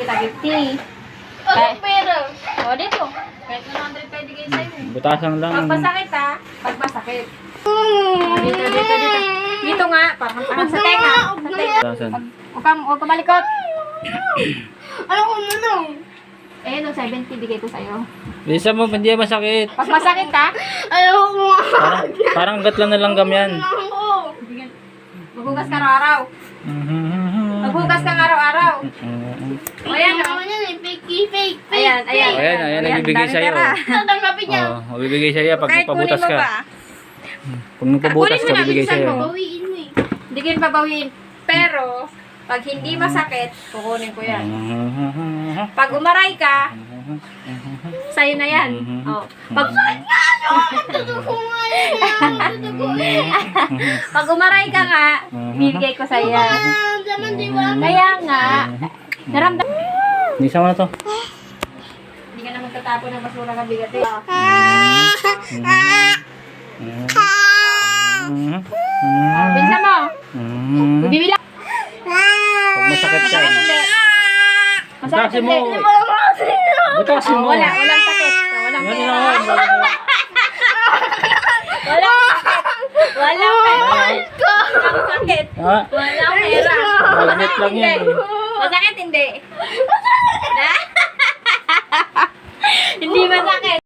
kita 50. Ano pera? O, dito. Kahit 100 pwede kayo sa'yo. Butasan lang. Pag masakit ha. Pag masakit. O, dito. Dito nga. Parang sa tenga. Sa tenga. Butasan. Huwag ka malikot. Ano ko na? Eh, no, 70 bigay ko sa'yo. Bisa mo, hindi yan masakit. Pag masakit ha, Ayaw ko nga. Parang gatlan na langgam yan. Ako. maghugas ka araw-araw. Maghugas ka araw-araw. O, ayan o. Ano yan eh? Fake. Ayan. Ayan, nagbibigay dami sa'yo. pera. Tatanggapin niya. Oh, mabibigay sa'yo pag Kahit kunin nagpabutas mo ka. ba? Pag nagpabutas Kunin ka, mo na, bibigay bilisan sa'yo. mo. Bawiin mo eh. Hindi ko yun babawiin. Pero, pag hindi masakit, kukunin ko yan. Pag umaray ka, sa'yo na yan. Oh. Pag umaray ka nga, bibigay ko sa'yo yan. Naman di ba? Kaya nga, naramdam. Bisa mo na to. Hindi ka na magtatapon ng basura ka bigat eh. Bisa mo. Bibila. Pag masakit ka. Masakit hindi. Masakit Butasin mo. hindi. Butasin Oh, mo. walang sakit. Walang Yan pera. lang. Walang sakit. Walang pera. Walang sakit. Ha? Walang pera. Malamit lang yan eh. Masakit hindi. Hindi masakit.